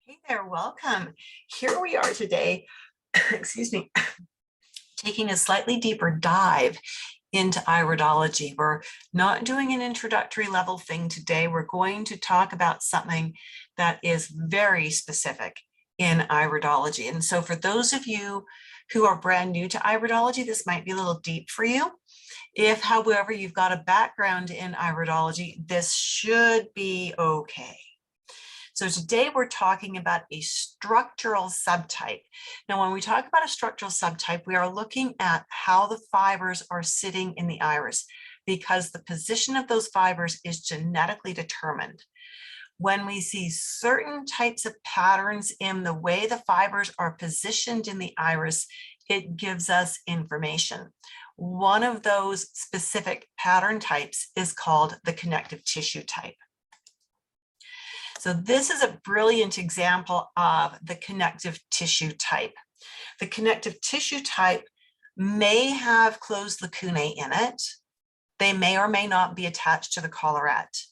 Hey there, welcome. Here we are today, excuse me, taking a slightly deeper dive into iridology. We're not doing an introductory level thing today. We're going to talk about something that is very specific in iridology. And so for those of you who are brand new to iridology, this might be a little deep for you. If, however, you've got a background in iridology, this should be okay. So today we're talking about a structural subtype. Now, when we talk about a structural subtype, we are looking at how the fibers are sitting in the iris because the position of those fibers is genetically determined. When we see certain types of patterns in the way the fibers are positioned in the iris, it gives us information. One of those specific pattern types is called the connective tissue type. So this is a brilliant example of the connective tissue type. The connective tissue type may have closed lacunae in it. They may or may not be attached to the collarette.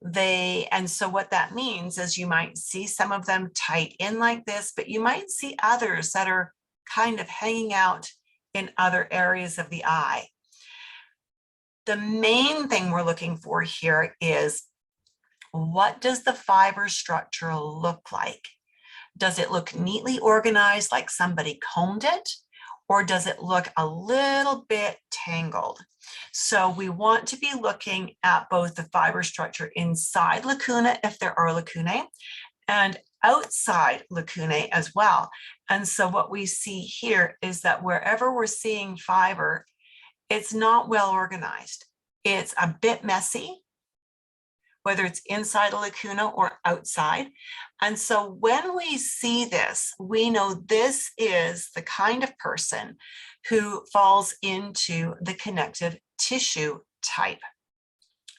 And so what that means is you might see some of them tight in like this, but you might see others that are kind of hanging out in other areas of the eye. The main thing we're looking for here is, what does the fiber structure look like? Does it look neatly organized like somebody combed it? Or does it look a little bit tangled? So we want to be looking at both the fiber structure inside lacuna, if there are lacunae, and outside lacunae as well. And so what we see here is that wherever we're seeing fiber, it's not well organized. It's a bit messy, whether it's inside a lacuna or outside. And so when we see this, we know this is the kind of person who falls into the connective tissue type.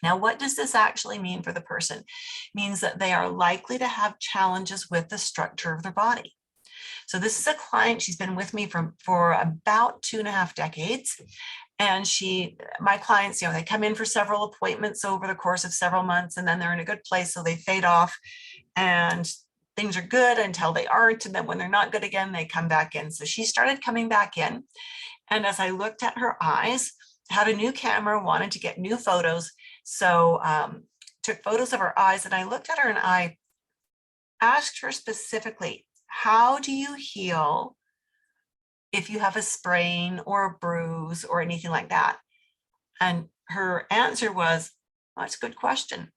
Now, what does this actually mean for the person? It means that they are likely to have challenges with the structure of their body. So this is a client, she's been with me for about 2.5 decades. And my clients, they come in for several appointments over the course of several months, and then they're in a good place, so they fade off and things are good until they aren't. And then when they're not good again, they come back in. So she started coming back in. And as I looked at her eyes, had a new camera, wanted to get new photos. So took photos of her eyes, and I looked at her and I asked her specifically, how do you heal if you have a sprain or a bruise or anything like that? And her answer was, well, that's a good question.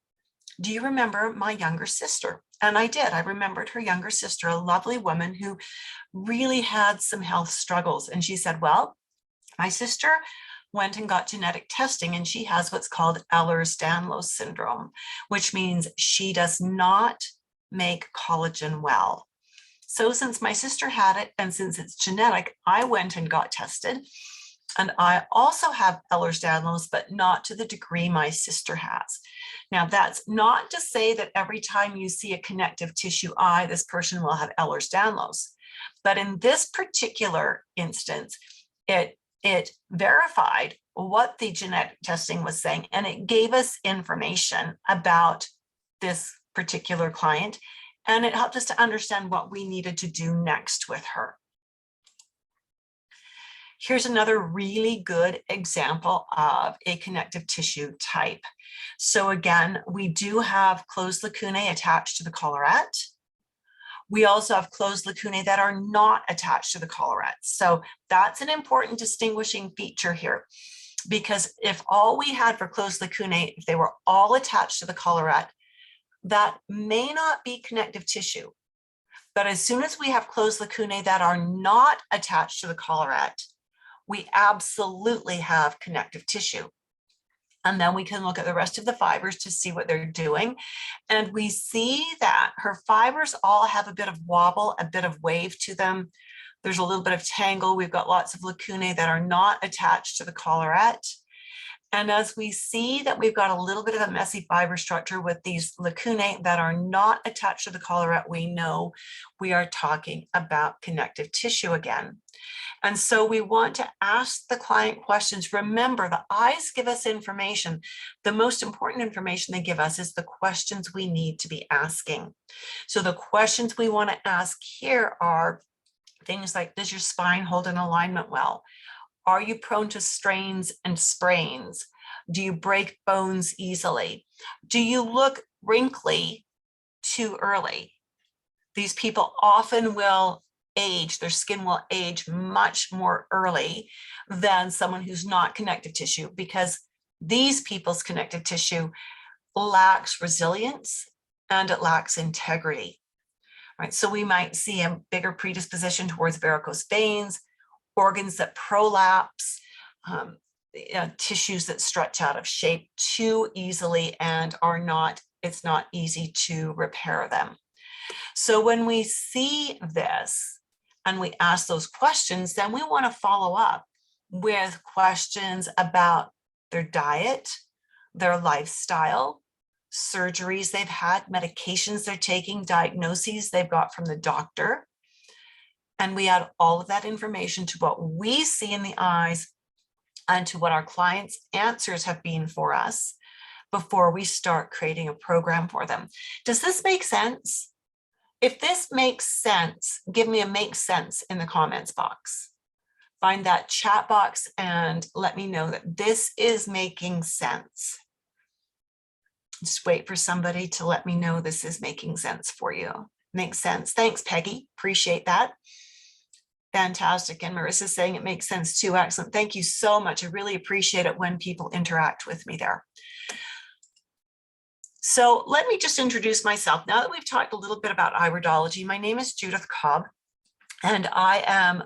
Do you remember my younger sister? And I did. I remembered her younger sister, a lovely woman who really had some health struggles. And she said, well, my sister went and got genetic testing, and she has what's called Ehlers-Danlos syndrome, which means she does not make collagen well. So since my sister had it, and since it's genetic, I went and got tested. And I also have Ehlers-Danlos, but not to the degree my sister has. Now, that's not to say that every time you see a connective tissue eye, this person will have Ehlers-Danlos. But in this particular instance, it verified what the genetic testing was saying, and it gave us information about this particular client. And it helped us to understand what we needed to do next with her. Here's another really good example of a connective tissue type. So again, we do have closed lacunae attached to the collarette. We also have closed lacunae that are not attached to the collarette. So that's an important distinguishing feature here, because if all we had for closed lacunae, if they were all attached to the collarette, that may not be connective tissue. But as soon as we have closed lacunae that are not attached to the collarette, we absolutely have connective tissue. And then we can look at the rest of the fibers to see what they're doing. And we see that her fibers all have a bit of wobble, a bit of wave to them. There's a little bit of tangle. We've got lots of lacunae that are not attached to the collarette. And as we see that we've got a little bit of a messy fiber structure with these lacunae that are not attached to the collarette, we know we are talking about connective tissue again. And so we want to ask the client questions. Remember, the eyes give us information. The most important information they give us is the questions we need to be asking. So the questions we want to ask here are things like, does your spine hold in alignment well? Are you prone to strains and sprains? Do you break bones easily? Do you look wrinkly too early? These people often will age, their skin will age much more early than someone who's not connective tissue, because these people's connective tissue lacks resilience and it lacks integrity. Right? So we might see a bigger predisposition towards varicose veins, organs that prolapse, tissues that stretch out of shape too easily and it's not easy to repair them. So when we see this and we ask those questions, then we want to follow up with questions about their diet, their lifestyle, surgeries they've had, medications they're taking, diagnoses they've got from the doctor. And we add all of that information to what we see in the eyes and to what our clients' answers have been for us before we start creating a program for them. Does this make sense? If this makes sense, give me a make sense in the comments box. Find that chat box and let me know that this is making sense. Just wait for somebody to let me know this is making sense for you. Makes sense. Thanks, Peggy. Appreciate that. Fantastic. And Marissa's saying it makes sense too. Excellent. Thank you so much. I really appreciate it when people interact with me there. So let me just introduce myself. Now that we've talked a little bit about iridology, my name is Judith Cobb, and I am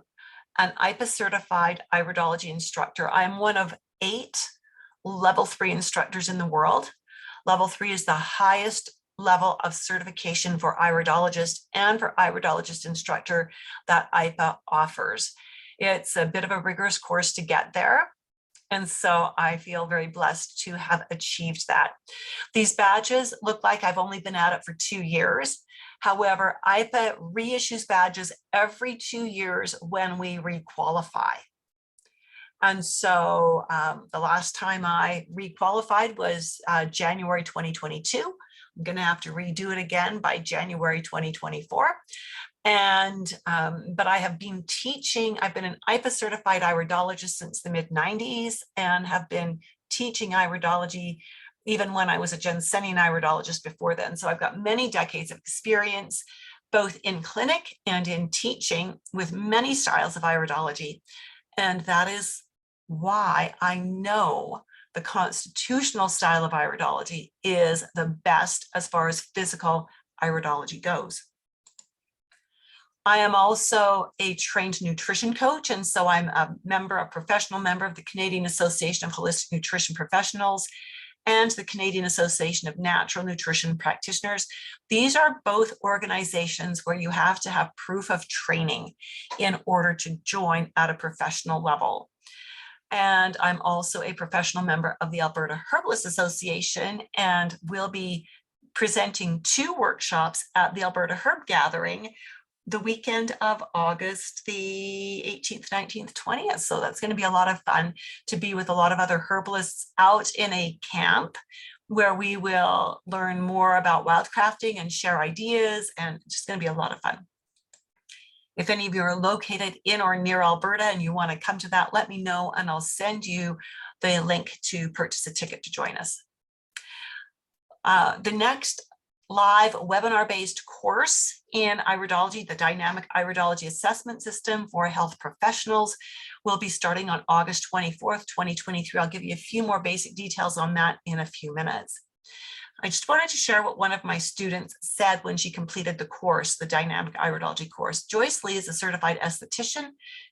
an IPA certified iridology instructor. I'm one of 8 level 3 instructors in the world. Level 3 is the highest level of certification for iridologist and for iridologist instructor that IPA offers. It's a bit of a rigorous course to get there. And so I feel very blessed to have achieved that. These badges look like I've only been at it for 2 years. However, IPA reissues badges every 2 years when we requalify. And so the last time I requalified was January 2022. I'm going to have to redo it again by January 2024. And but I have been teaching. I've been an IPA certified iridologist since the mid-90s and have been teaching iridology even when I was a Jensenian iridologist before then. So I've got many decades of experience, both in clinic and in teaching with many styles of iridology. And that is why I know the constitutional style of iridology is the best as far as physical iridology goes. I am also a trained nutrition coach, and so I'm a professional member of the Canadian Association of Holistic Nutrition Professionals and the Canadian Association of Natural Nutrition Practitioners. These are both organizations where you have to have proof of training in order to join at a professional level. And I'm also a professional member of the Alberta Herbalist Association and will be presenting 2 workshops at the Alberta Herb Gathering the weekend of August the 18th, 19th, 20th. So that's going to be a lot of fun to be with a lot of other herbalists out in a camp where we will learn more about wildcrafting and share ideas, and it's just going to be a lot of fun. If any of you are located in or near Alberta and you want to come to that, let me know and I'll send you the link to purchase a ticket to join us. The next live webinar-based course in iridology, the Dynamic Iridology Assessment System for Health Professionals, will be starting on August 24th, 2023. I'll give you a few more basic details on that in a few minutes. I just wanted to share what one of my students said when she completed the course, the Dynamic Iridology course. Joyce Lee is a certified esthetician,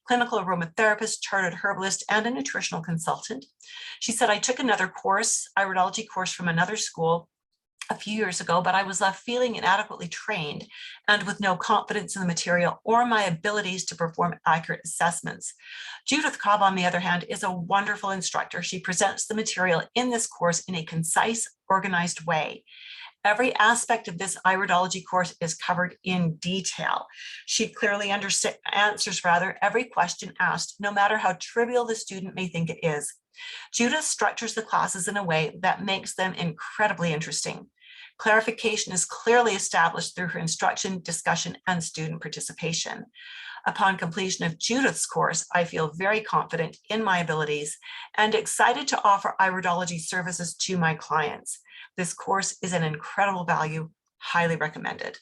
clinical aromatherapist, chartered herbalist, and a nutritional consultant. She said, I took another course, iridology course from another school, a few years ago, but I was left feeling inadequately trained and with no confidence in the material or my abilities to perform accurate assessments. Judith Cobb, on the other hand, is a wonderful instructor. She presents the material in this course in a concise, organized way. Every aspect of this iridology course is covered in detail. She clearly answers every question asked, no matter how trivial the student may think it is. Judith structures the classes in a way that makes them incredibly interesting. Clarification is clearly established through her instruction, discussion, and student participation. Upon completion of Judith's course, I feel very confident in my abilities and excited to offer iridology services to my clients. This course is an incredible value, highly recommended.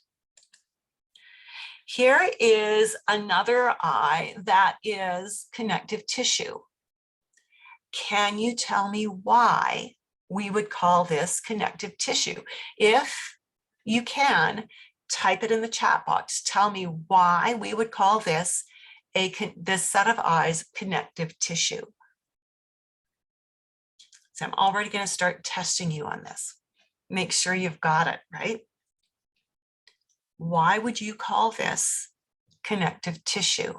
Here is another eye that is connective tissue. Can you tell me why we would call this connective tissue? If you can, type it in the chat box. Tell me why we would call this set of eyes connective tissue. So I'm already going to start testing you on this. Make sure you've got it, right? Why would you call this connective tissue?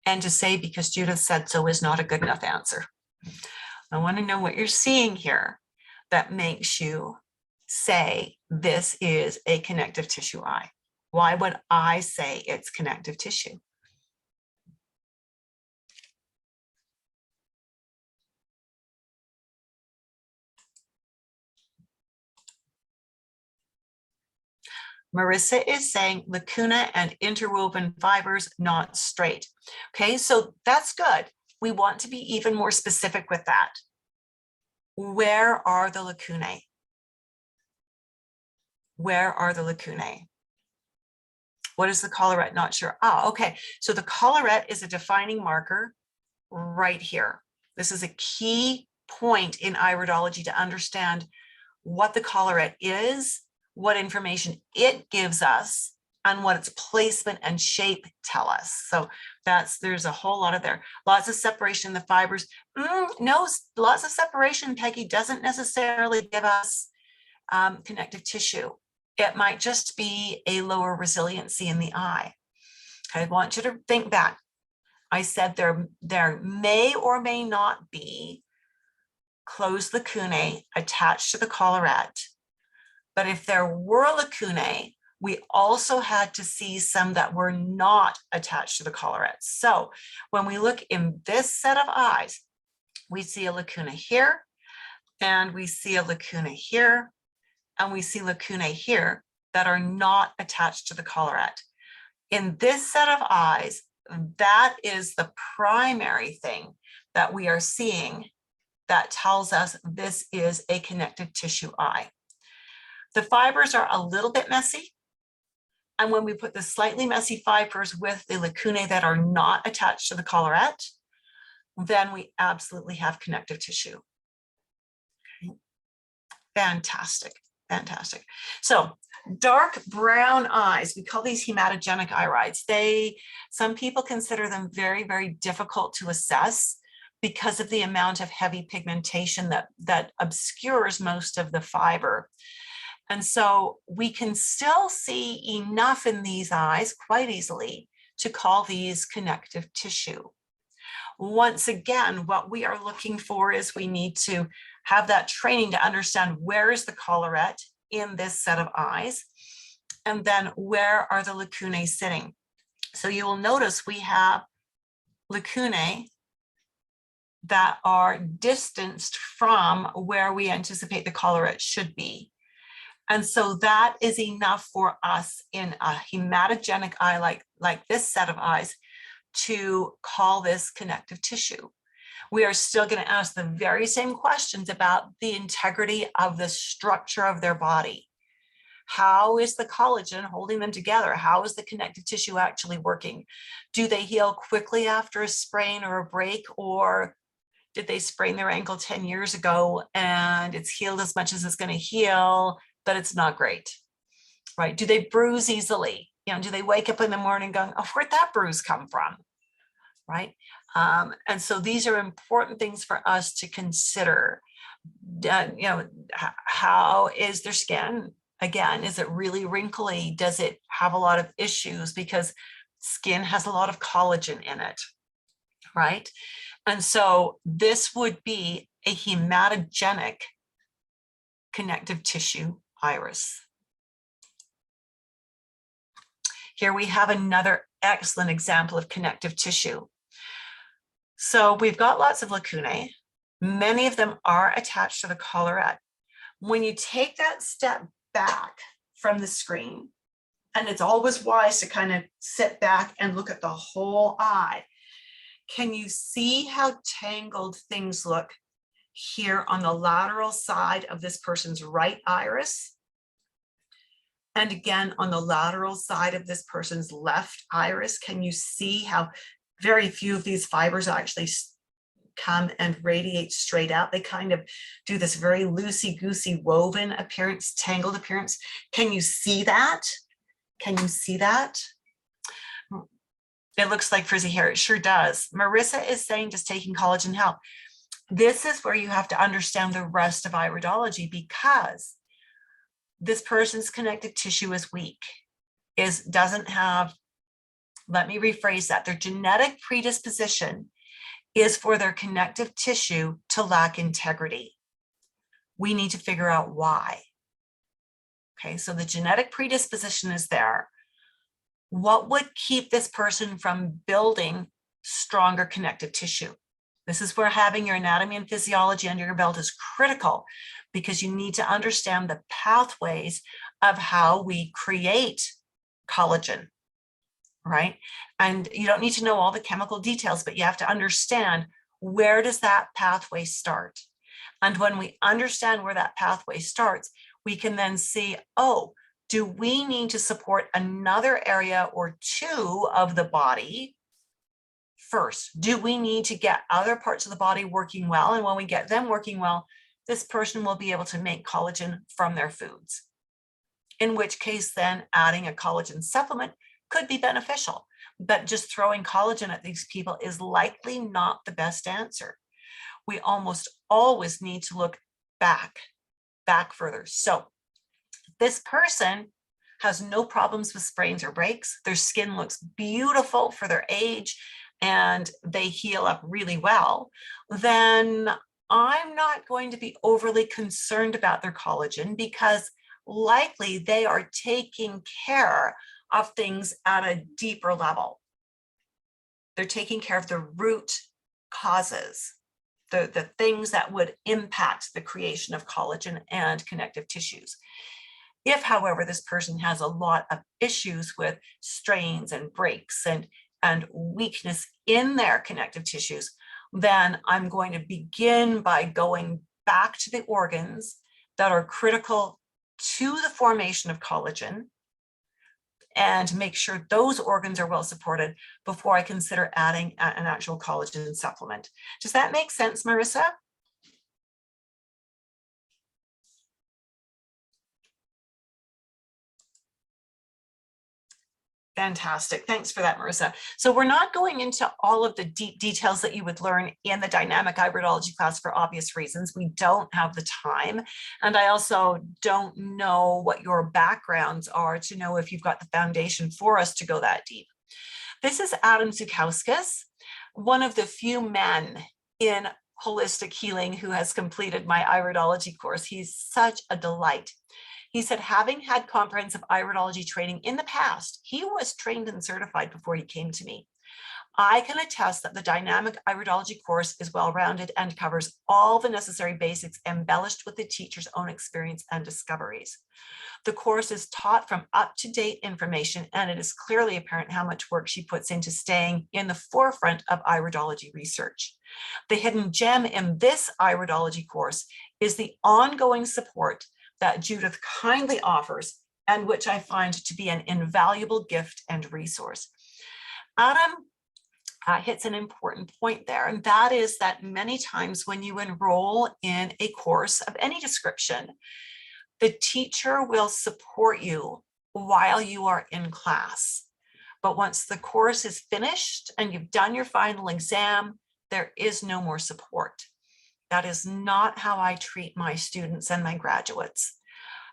And to say because Judith said so is not a good enough answer. I want to know what you're seeing here that makes you say this is a connective tissue eye. Why would I say it's connective tissue? Marissa is saying lacuna and interwoven fibers, not straight. Okay, so that's good. We want to be even more specific with that. Where are the lacunae? Where are the lacunae? What is the collarette? Not sure. Ah, okay. So the collarette is a defining marker right here. This is a key point in iridology to understand what the collarette is, what information it gives us, and what its placement and shape tell us. So there's a whole lot of there. Lots of separation in the fibers. No, lots of separation, Peggy, doesn't necessarily give us connective tissue. It might just be a lower resiliency in the eye. Okay, I want you to think back. I said there may or may not be closed lacunae attached to the collarette. But if there were lacunae, we also had to see some that were not attached to the collarette. So when we look in this set of eyes, we see a lacuna here, and we see a lacuna here, and we see lacunae here that are not attached to the collarette. In this set of eyes, that is the primary thing that we are seeing that tells us this is a connective tissue eye. The fibers are a little bit messy. And when we put the slightly messy fibers with the lacunae that are not attached to the collarette, then we absolutely have connective tissue. Okay. Fantastic, fantastic. So dark brown eyes, we call these hematogenic irides. Some people consider them very, very difficult to assess because of the amount of heavy pigmentation that obscures most of the fiber. And so we can still see enough in these eyes quite easily to call these connective tissue. Once again, what we are looking for is we need to have that training to understand where is the collarette in this set of eyes, and then where are the lacunae sitting. So you will notice we have lacunae that are distanced from where we anticipate the collarette should be. And so that is enough for us in a hematogenic eye like this set of eyes to call this connective tissue. We are still going to ask the very same questions about the integrity of the structure of their body. How is the collagen holding them together? How is the connective tissue actually working? Do they heal quickly after a sprain or a break, or did they sprain their ankle 10 years ago and it's healed as much as it's going to heal, but it's not great, right? Do they bruise easily? Do they wake up in the morning going, oh, where'd that bruise come from, right? And so these are important things for us to consider You know, how is their skin? Again, is it really wrinkly? Does it have a lot of issues? Because skin has a lot of collagen in it, right? And so this would be a hematogenic connective tissue iris. Here we have another excellent example of connective tissue. So we've got lots of lacunae. Many of them are attached to the collarette. When you take that step back from the screen, and it's always wise to kind of sit back and look at the whole eye, can you see how tangled things look here on the lateral side of this person's right iris? And again, on the lateral side of this person's left iris, can you see how very few of these fibers actually come and radiate straight out? They kind of do this very loosey-goosey woven appearance, tangled appearance. Can you see that? Can you see that? It looks like frizzy hair. It sure does. Marissa is saying, does taking collagen help? This is where you have to understand the rest of iridology, because this person's connective tissue is weak, doesn't have, let me rephrase that, their genetic predisposition is for their connective tissue to lack integrity. We need to figure out why. Okay, so the genetic predisposition is there. What would keep this person from building stronger connective tissue? This is where having your anatomy and physiology under your belt is critical, because you need to understand the pathways of how we create collagen, right? And you don't need to know all the chemical details, but you have to understand, where does that pathway start? And when we understand where that pathway starts, we can then see, oh, do we need to support another area or two of the body first? Do we need to get other parts of the body working well? And when we get them working well, this person will be able to make collagen from their foods. In which case, then adding a collagen supplement could be beneficial, but just throwing collagen at these people is likely not the best answer. We almost always need to look back further. So this person has no problems with sprains or breaks. Their skin looks beautiful for their age and they heal up really well. Then I'm not going to be overly concerned about their collagen, because likely they are taking care of things at a deeper level. They're taking care of the root causes, the things that would impact the creation of collagen and connective tissues. If, however, this person has a lot of issues with strains and breaks and weakness in their connective tissues, then I'm going to begin by going back to the organs that are critical to the formation of collagen and make sure those organs are well supported before I consider adding an actual collagen supplement. Does that make sense, Marissa? Fantastic. Thanks for that, Marissa. So we're not going into all of the deep details that you would learn in the dynamic iridology class for obvious reasons. We don't have the time. And I also don't know what your backgrounds are to know if you've got the foundation for us to go that deep. This is Adam Zukowskis, one of the few men in holistic healing who has completed my iridology course. He's such a delight. He said, having had comprehensive iridology training in the past, he was trained and certified before he came to me. I can attest that the dynamic iridology course is well-rounded and covers all the necessary basics, embellished with the teacher's own experience and discoveries. The course is taught from up-to-date information, and it is clearly apparent how much work she puts into staying in the forefront of iridology research. The hidden gem in this iridology course is the ongoing support that Judith kindly offers, and which I find to be an invaluable gift and resource. Adam hits an important point there, and that is that many times when you enroll in a course of any description, the teacher will support you while you are in class. But once the course is finished and you've done your final exam, there is no more support. That is not how I treat my students and my graduates.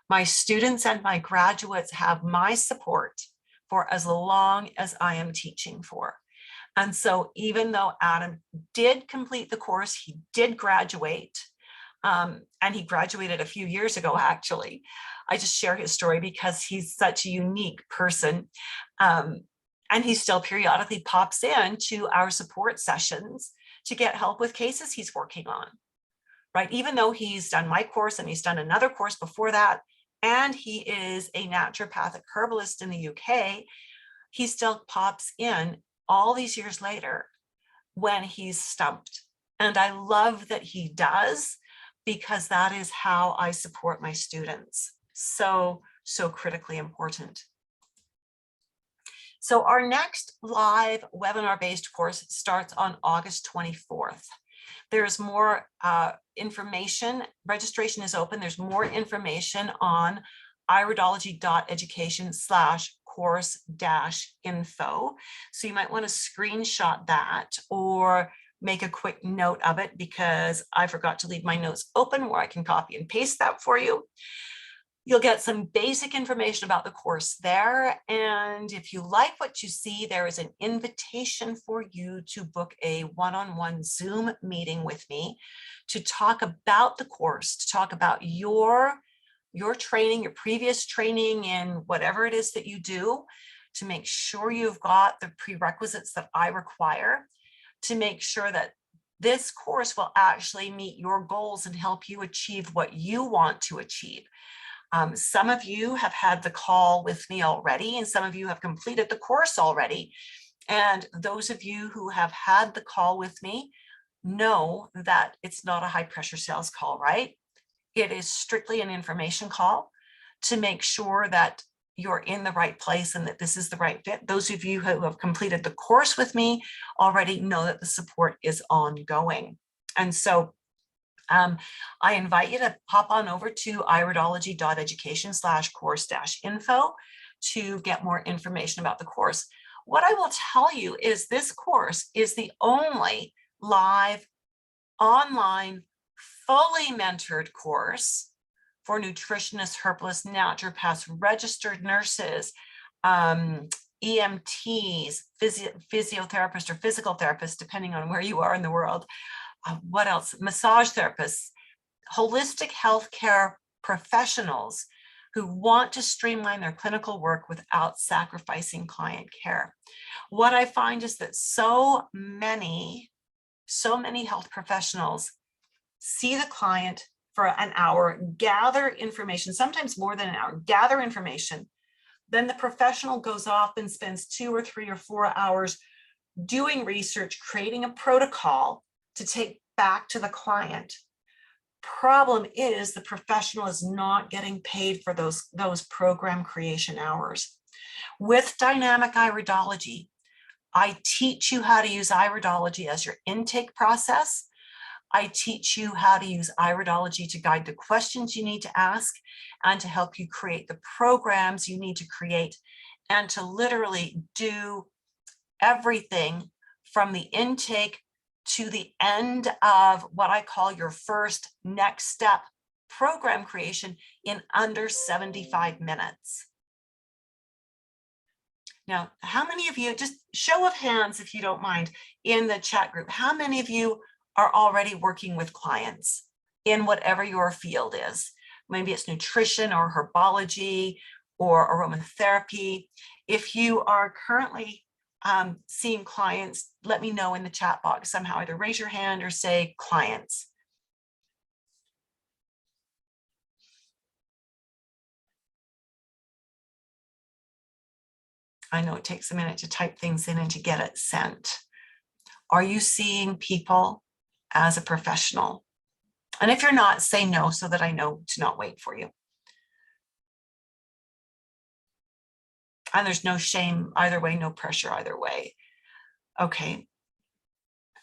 My students and my graduates have my support for as long as I am teaching for. And so even though Adam did complete the course, he did graduate, and he graduated a few years ago, actually. I just share his story because he's such a unique person. And he still periodically pops in to our support sessions to get help with cases he's working on, right? Even though he's done my course and he's done another course before that, and he is a naturopathic herbalist in the UK, he still pops in all these years later when he's stumped. And I love that he does, because that is how I support my students. So critically important. So our next live webinar-based course starts on August 24th. There's more information. Registration is open. There's more information on iridology.education/course-info. So you might want to screenshot that or make a quick note of it, because I forgot to leave my notes open where I can copy and paste that for you. You'll get some basic information about the course there. And if you like what you see, there is an invitation for you to book a one-on-one Zoom meeting with me to talk about the course, to talk about your training, your previous training in whatever it is that you do, to make sure you've got the prerequisites that I require, to make sure that this course will actually meet your goals and help you achieve what you want to achieve. Some of you have had the call with me already, and some of you have completed the course already. And those of you who have had the call with me know that it's not a high pressure sales call, right? It is strictly an information call to make sure that you're in the right place and that this is the right fit. Those of you who have completed the course with me already know that the support is ongoing. And so I invite you to hop on over to iridology.education/course-info to get more information about the course. What I will tell you is this course is the only live, online, fully mentored course for nutritionists, herbalists, naturopaths, registered nurses, EMTs, physiotherapists or physical therapists, depending on where you are in the world. What else? Massage therapists, holistic healthcare professionals who want to streamline their clinical work without sacrificing client care. What I find is that so many health professionals see the client for an hour, gather information, sometimes more than an hour, gather information. Then the professional goes off and spends 2 or 3 or 4 hours doing research, creating a protocol to take back to the client. Problem is the professional is not getting paid for those program creation hours. With dynamic iridology, I teach you how to use iridology as your intake process. I teach you how to use iridology to guide the questions you need to ask and to help you create the programs you need to create, and to literally do everything from the intake to the end of what I call your first next step program creation in under 75 minutes. Now, how many of you, just show of hands if you don't mind, in the chat group, how many of you are already working with clients in whatever your field is? Maybe it's nutrition or herbology or aromatherapy. If you are currently seeing clients, let me know in the chat box somehow. Either raise your hand or say clients. I know it takes a minute to type things in and to get it sent. Are you seeing people as a professional? And if you're not, say no so that I know to not wait for you. And there's no shame either way, no pressure either way. Okay.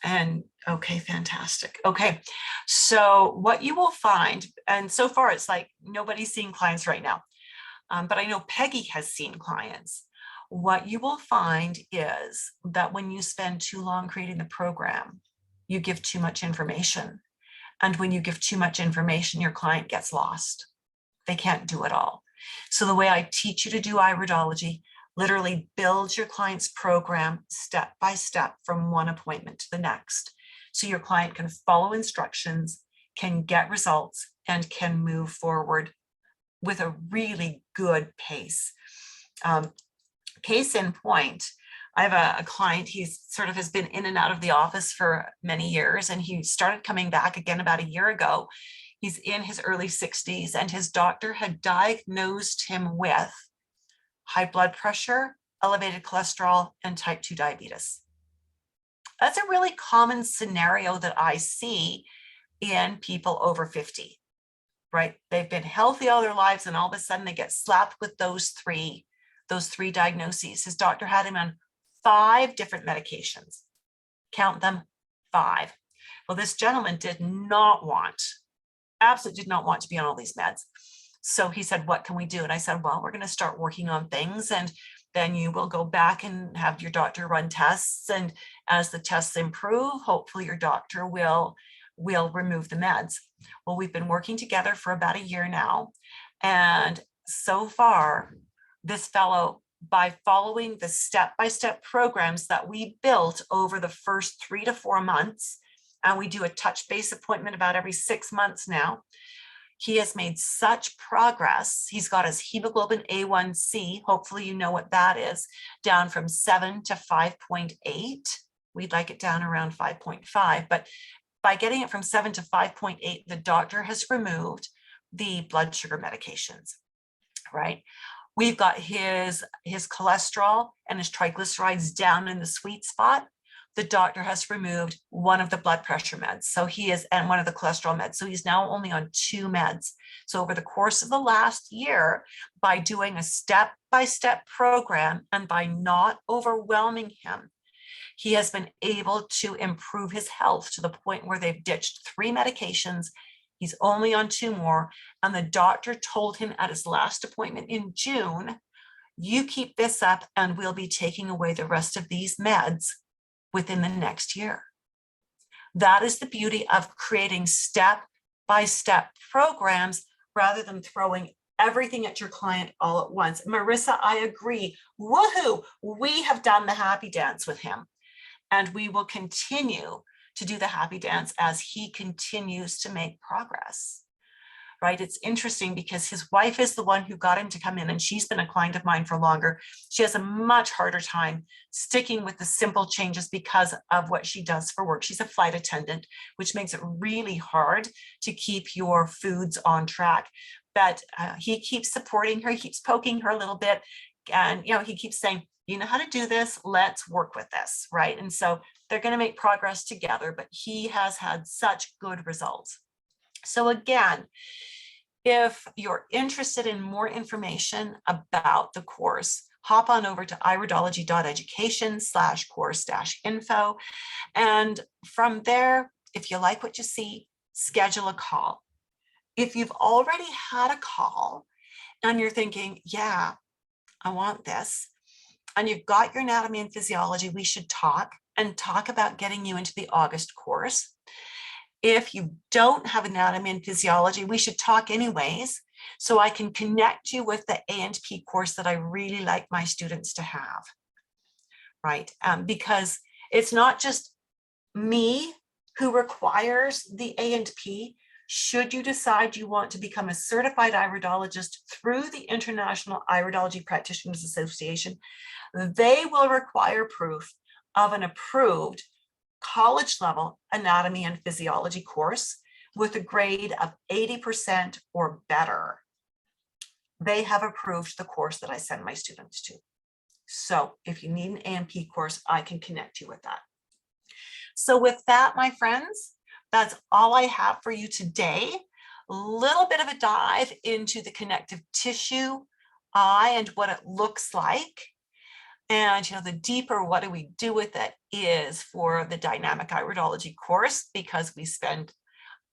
And okay, fantastic. Okay, so what you will find, and so far it's like nobody's seeing clients right now, but I know Peggy has seen clients. What you will find is that when you spend too long creating the program, you give too much information. And when you give too much information, your client gets lost. They can't do it all. So the way I teach you to do iridology, literally build your client's program step by step from one appointment to the next. So your client can follow instructions, can get results, and can move forward with a really good pace. Case in point, I have a client, he's sort of has been in and out of the office for many years, and he started coming back again about a year ago. He's in his early 60s, and his doctor had diagnosed him with high blood pressure, elevated cholesterol, and type 2 diabetes. That's a really common scenario that I see in people over 50, right? They've been healthy all their lives, and all of a sudden they get slapped with those three diagnoses. His doctor had him on 5 different medications. Count them, 5. Well, this gentleman absolutely did not want to be on all these meds. So he said, what can we do? And I said, well, we're going to start working on things, and then you will go back and have your doctor run tests. And as the tests improve, hopefully your doctor will remove the meds. Well, we've been working together for about a year now. And so far, this fellow, by following the step-by-step programs that we built over the first 3 to 4 months, and we do a touch base appointment about every 6 months now, he has made such progress. He's got his hemoglobin A1C, hopefully you know what that is, down from 7 to 5.8. We'd like it down around 5.5, but by getting it from 7 to 5.8, the doctor has removed the blood sugar medications, right? We've got his cholesterol and his triglycerides down in the sweet spot. The doctor has removed one of the blood pressure meds. And one of the cholesterol meds. So he's now only on 2 meds. So over the course of the last year, by doing a step-by-step program and by not overwhelming him, he has been able to improve his health to the point where they've ditched 3 medications. He's only on 2 more. And the doctor told him at his last appointment in June, you keep this up and we'll be taking away the rest of these meds within the next year. That is the beauty of creating step-by-step programs rather than throwing everything at your client all at once. Marissa, I agree. Woohoo! We have done the happy dance with him, and we will continue to do the happy dance as he continues to make progress, right? It's interesting because his wife is the one who got him to come in, and she's been a client of mine for longer. She has a much harder time sticking with the simple changes because of what she does for work. She's a flight attendant, which makes it really hard to keep your foods on track. But he keeps supporting her, he keeps poking her a little bit, and he keeps saying, you know how to do this, let's work with this, right? And so they're going to make progress together, but he has had such good results. So again, if you're interested in more information about the course, hop on over to iridology.education/course-info. And from there, if you like what you see, schedule a call. If you've already had a call and you're thinking, yeah, I want this, and you've got your anatomy and physiology, we should talk about getting you into the August course. If you don't have anatomy and physiology, we should talk anyways, so I can connect you with the A&P course that I really like my students to have, right? Because it's not just me who requires the A&P. Should you decide you want to become a certified iridologist through the International Iridology Practitioners Association, they will require proof of an approved college level anatomy and physiology course with a grade of 80% or better. They have approved the course that I send my students to. So if you need an A&P course, I can connect you with that. So with that, my friends, that's all I have for you today. A little bit of a dive into the connective tissue eye and what it looks like. And the deeper what do we do with it is for the dynamic iridology course, because we spend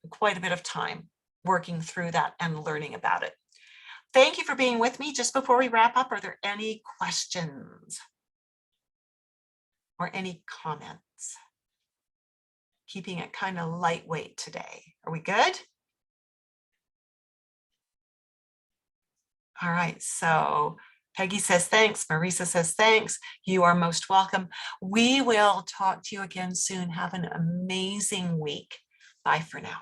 quite a bit of time working through that and learning about it. Thank you for being with me. Just before we wrap up, are there any questions or any comments? keeping it kind of lightweight today. Are we good? All right, so Peggy says thanks. Marisa says thanks. You are most welcome. We will talk to you again soon. Have an amazing week. Bye for now.